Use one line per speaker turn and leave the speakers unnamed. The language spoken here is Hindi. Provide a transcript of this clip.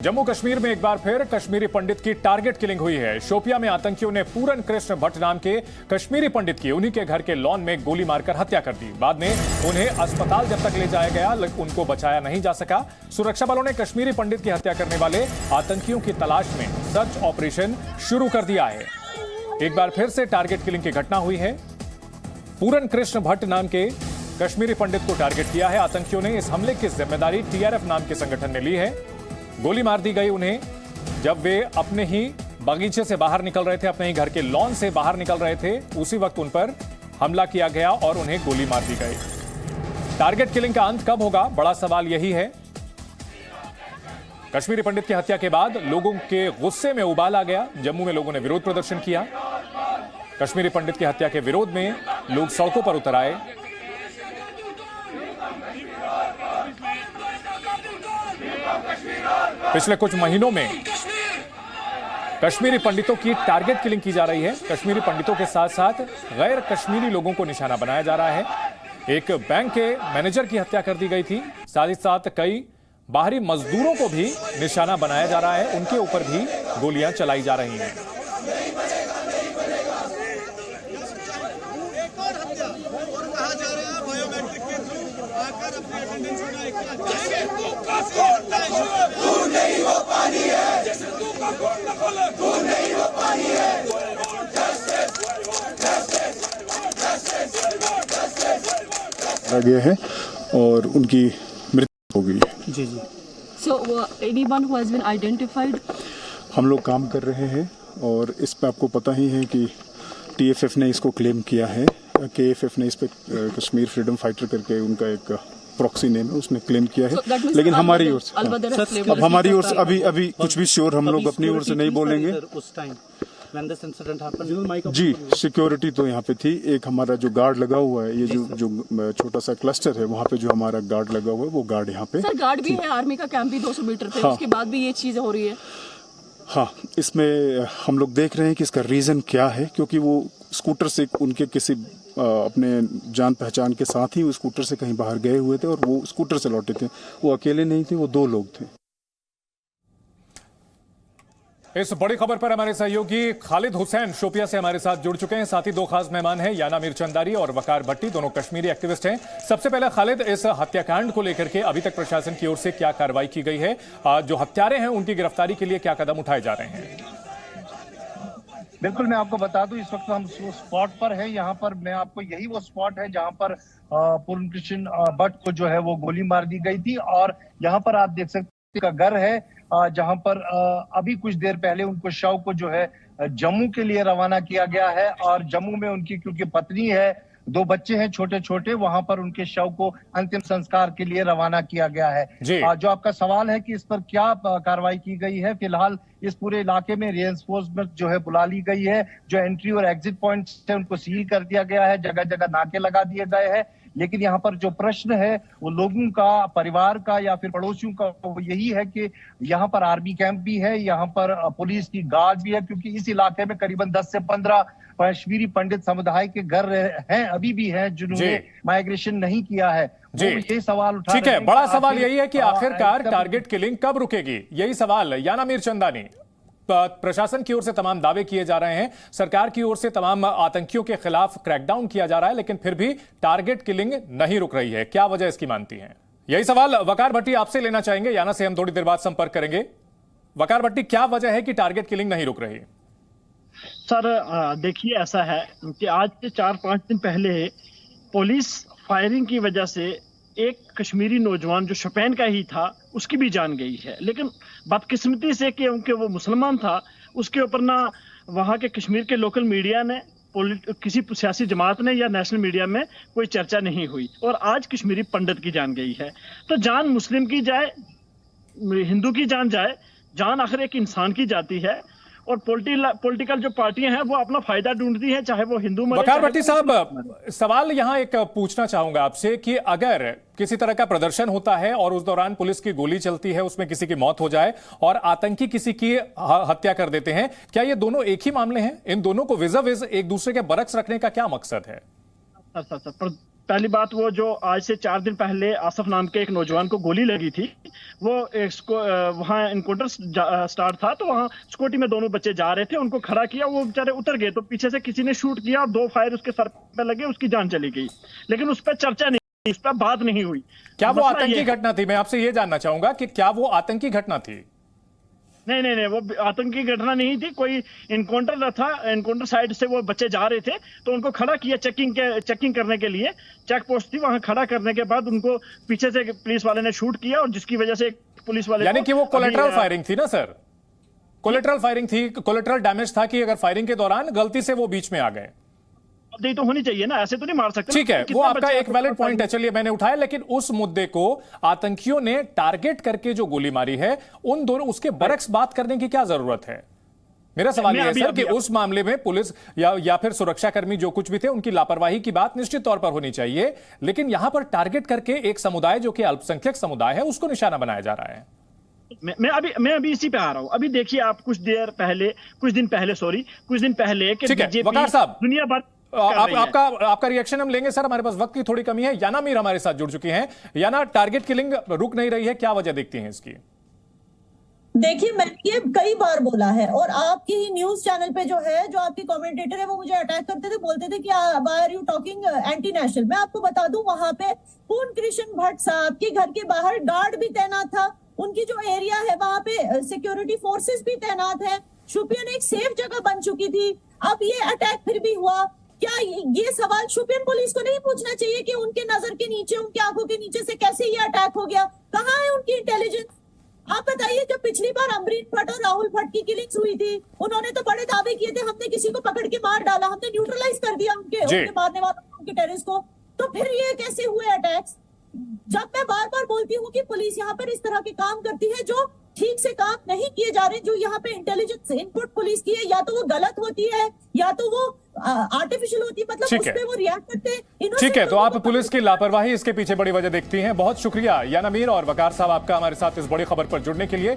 जम्मू कश्मीर में एक बार फिर कश्मीरी पंडित की टारगेट किलिंग हुई है। शोपिया में आतंकियों ने पूरन कृष्ण भट्ट नाम के कश्मीरी पंडित की उन्हीं के घर के लॉन में गोली मारकर हत्या कर दी। बाद में उन्हें अस्पताल जब तक ले जाया गया लेकिन उनको बचाया नहीं जा सका। सुरक्षा बलों ने कश्मीरी पंडित की हत्या करने वाले आतंकियों की तलाश में सर्च ऑपरेशन शुरू कर दिया है। एक बार फिर से टारगेट किलिंग की घटना हुई है। पूरन कृष्ण भट्ट नाम के कश्मीरी पंडित को टारगेट किया है आतंकियों ने। इस हमले की जिम्मेदारी TRF नाम के संगठन ने ली है। गोली मार दी गई उन्हें जब वे अपने ही बगीचे से बाहर निकल रहे थे, अपने ही घर के लॉन से बाहर निकल रहे थे। उसी वक्त उन पर हमला किया गया और उन्हें गोली मार दी गई। टारगेट किलिंग का अंत कब होगा, बड़ा सवाल यही है। कश्मीरी पंडित की हत्या के बाद लोगों के गुस्से में उबाल आ गया। जम्मू में लोगों ने विरोध प्रदर्शन किया। कश्मीरी पंडित की हत्या के विरोध में लोग सड़कों पर उतर आए। पिछले कुछ महीनों में कश्मीरी पंडितों की टारगेट किलिंग की जा रही है। कश्मीरी पंडितों के साथ साथ गैर कश्मीरी लोगों को निशाना बनाया जा रहा है। एक बैंक के मैनेजर की हत्या कर दी गई थी। साथ ही साथ कई बाहरी मजदूरों को भी निशाना बनाया जा रहा है। उनके ऊपर भी गोलियां चलाई जा रही हैं।
गया है और उनकी मृत्यु हो गई है।
जी जी। So anyone who has been identified?
हम लोग काम कर रहे हैं और इस पे आपको पता ही है कि TFF ने इसको क्लेम किया है। KFF ने इस पे कश्मीर फ्रीडम फाइटर करके उनका एक प्रॉक्सी नेम है, उसने क्लेम किया है। लेकिन हमारी ओर से अब हमारी ओर से अभी कुछ भी श्योर हम लोग अपनी ओर से नहीं बोलेंगे।
उस टाइम
जी सिक्योरिटी तो यहाँ पे थी। एक हमारा जो गार्ड लगा हुआ है, ये जो छोटा सा क्लस्टर है, वहाँ पे जो हमारा गार्ड लगा हुआ है वो गार्ड यहाँ पे
सर गार्ड भी है। आर्मी का कैंप भी 200 मीटर पे।
हाँ।
उसके बाद भी ये चीज हो रही है।
हाँ, इसमें हम लोग देख रहे हैं कि इसका रीजन क्या है, क्योंकि वो स्कूटर से उनके किसी अपने जान पहचान के साथ ही वो स्कूटर से कहीं बाहर गए हुए थे और वो स्कूटर से लौटे थे। वो अकेले नहीं थे, वो 2 लोग थे।
इस बड़ी खबर पर हमारे सहयोगी खालिद हुसैन शोपिया से हमारे साथ जुड़ चुके हैं। साथ ही 2 खास मेहमान हैं, याना मीरचंदारी और वकार भट्टी, दोनों कश्मीरी एक्टिविस्ट हैं। सबसे पहले खालिद, इस हत्याकांड को लेकर के अभी तक प्रशासन की ओर से क्या कार्रवाई की गई है? जो हत्यारे हैं उनकी गिरफ्तारी के लिए क्या कदम उठाए जा रहे हैं?
बिल्कुल, मैं आपको बता दूं, इस वक्त हम स्पॉट पर हैं। यहाँ पर मैं आपको यही वो स्पॉट है जहाँ पर पूर्ण कृष्ण भट्ट को जो है वो गोली मार दी गई थी। और यहाँ पर आप देख सकते का घर है जहां पर अभी कुछ देर पहले उनको शव को जो है जम्मू के लिए रवाना किया गया है। और जम्मू में उनकी क्योंकि पत्नी है, 2 बच्चे हैं छोटे छोटे, वहां पर उनके शव को अंतिम संस्कार के लिए रवाना किया गया है। जो आपका सवाल है कि इस पर क्या कार्रवाई की गई है, फिलहाल इस पूरे इलाके में रिइंफोर्समेंट जो है बुला ली गई है। जो एंट्री और एग्जिट पॉइंट्स है उनको सील कर दिया गया है, जगह जगह नाके लगा दिए गए हैं। लेकिन यहाँ पर जो प्रश्न है वो लोगों का, परिवार का या फिर पड़ोसियों का, वो यही है कि यहाँ पर आर्मी कैंप भी है, यहाँ पर पुलिस की गार्ड भी है, क्योंकि इस इलाके में करीबन 10 से 15 कश्मीरी पंडित समुदाय के घर हैं, अभी भी हैं जिन्होंने माइग्रेशन नहीं किया है।
जी,
ये सवाल उठा
ठीक है। बड़ा सवाल यही है कि आखिरकार टारगेट किलिंग कब रुकेगी, यही सवाल है। याना मीरचंदानी, प्रशासन की ओर से तमाम दावे किए जा रहे हैं, सरकार की ओर से तमाम आतंकियों के खिलाफ क्रैकडाउन किया जा रहा है, लेकिन फिर भी टारगेट किलिंग नहीं रुक रही है। क्या वजह इसकी मानती हैं? यही सवाल वकार भट्टी आपसे लेना चाहेंगे। याना से हम थोड़ी देर बाद संपर्क करेंगे। वकार भट्टी, क्या वजह है कि टारगेट किलिंग नहीं रुक रही?
सर देखिए, ऐसा है कि आज से 4-5 दिन पहले पुलिस फायरिंग की वजह से एक कश्मीरी नौजवान जो शोपियान का ही था उसकी भी जान गई है। लेकिन बदकिस्मती से क्योंकि वो मुसलमान था, उसके ऊपर ना वहाँ के कश्मीर के लोकल मीडिया ने, किसी सियासी जमात ने या नेशनल मीडिया में कोई चर्चा नहीं हुई। और आज कश्मीरी पंडित की जान गई है। तो जान मुस्लिम की जाए, हिंदू की जान जाए, जान आखिर एक इंसान की जाती है। और पॉलिटिकल जो पार्टियां हैं वो अपना फायदा ढूंढती हैं, चाहे वो हिंदू मरे।
वकार भट्टी साहब, सवाल यहां एक पूछना चाहूंगा आपसे कि अगर किसी तरह का प्रदर्शन होता है और उस दौरान पुलिस की गोली चलती है, उसमें किसी की मौत हो जाए और आतंकी किसी की हत्या कर देते हैं, क्या ये दोनों एक ही मामले हैं? इन दोनों को विज़-अ-विज़ एक दूसरे के बरक्स रखने का क्या मकसद है?
पहली बात, वो जो आज से 4 दिन पहले आसफ नाम के एक नौजवान को गोली लगी थी, वो इसको वहाँ इनकाउंटर स्टार्ट था, तो वहाँ स्कूटी में दोनों बच्चे जा रहे थे, उनको खड़ा किया, वो बेचारे उतर गए, तो पीछे से किसी ने शूट किया, 2 फायर उसके सर पे लगे, उसकी जान चली गई। लेकिन उस पर चर्चा नहीं, उस पर बात नहीं हुई।
क्या वो आतंकी घटना थी? मैं आपसे ये जानना चाहूंगा कि क्या वो आतंकी घटना थी?
नहीं, वो आतंकी घटना नहीं थी, कोई इनकाउंटर था, इनकाउंटर साइड से वो बच्चे जा रहे थे, तो उनको खड़ा किया चेकिंग करने के लिए, चेक पोस्ट थी, वहां खड़ा करने के बाद उनको पीछे से पुलिस वाले ने शूट किया, और जिसकी वजह से पुलिस वाले,
यानी कि वो कोलेटरल फायरिंग थी ना सर? कोलेटरल फायरिंग थी, कोलेटरल डैमेज था कि अगर फायरिंग के दौरान गलती से वो बीच में आ गए।
नहीं तो होनी चाहिए ना, ऐसे तो नहीं मार सकते।
ठीक है, वो आपका एक वैलिड पॉइंट है, चलिए मैंने उठाया, लेकिन उस मुद्दे को आतंकियों ने टारगेट करके जो गोली मारी है, उन दोनों उसके बरक्स बात करने की क्या जरूरत है? मेरा सवाल यह है सर कि उस मामले में पुलिस या फिर सुरक्षाकर्मी जो कुछ भी थे, उनकी लापरवाही की बात निश्चित तौर पर होनी चाहिए, लेकिन यहां पर टारगेट करके एक समुदाय जो कि अल्पसंख्यक समुदाय है, उसको निशाना बनाया जा रहा है।
मैं अभी इसी पे आ रहा हूं। अभी देखिए, आप कुछ दिन पहले के बीजेपी
वकार साहब,
दुनिया भर
आपका रिएक्शन हम लेंगे सर, हमारे पास वक्त की थोड़ी कमी है। याना मीर हमारे साथ जुड़ चुकी हैं। याना, टारगेट किलिंग रुक नहीं रही है, क्या वजह देखती हैं इसकी?
देखिए, मैंने ये कई बार बोला है, और आपकी ही न्यूज चैनल पे जो है, जो आपके कमेंटेटर है, वो मुझे अटैक करते थे, बोलते थे कि why are you talking anti national. मैं आपको बता दूं, वहां पे पूर्ण कृष्ण भट्ट साहब के घर के बाहर गार्ड भी तैनात था, उनकी जो एरिया है वहां पे सिक्योरिटी फोर्सेस भी तैनात है, शोपियान एक सेफ जगह बन चुकी थी। अब ये अटैक फिर भी हुआ। क्या ये सवाल शोपियान पुलिस को नहीं पूछना चाहिए कि उनके नजर के नीचे, उनकी आंखों के नीचे से कैसे ये अटैक हो गया? कहाँ है उनकी इंटेलिजेंस? आप बताइए, जब पिछली बार अमरीन भट्ट और राहुल भट्ट की किलिंग्स हुई थी, उन्होंने तो बड़े दावे किए थे, हमने किसी को पकड़ के मार डाला, हमने न्यूट्रलाइज कर दिया उनके मारने वालों, उनके टेररिस्ट को। तो फिर ये कैसे हुए अटैक्स? जब मैं बार बार बोलती हूँ कि पुलिस यहाँ पर इस तरह के काम करती है जो ठीक से काम नहीं किए जा रहे, जो यहाँ पे इंटेलिजेंस इनपुट पुलिस की है, या तो वो गलत होती है या तो वो आर्टिफिशियल होती है, मतलब उस पे वो रिएक्ट करते हैं।
ठीक है, तो आप पुलिस की लापरवाही इसके पीछे बड़ी वजह देखती हैं। बहुत शुक्रिया याना मीर और वकार साहब आपका हमारे साथ इस बड़ी खबर पर जुड़ने के लिए।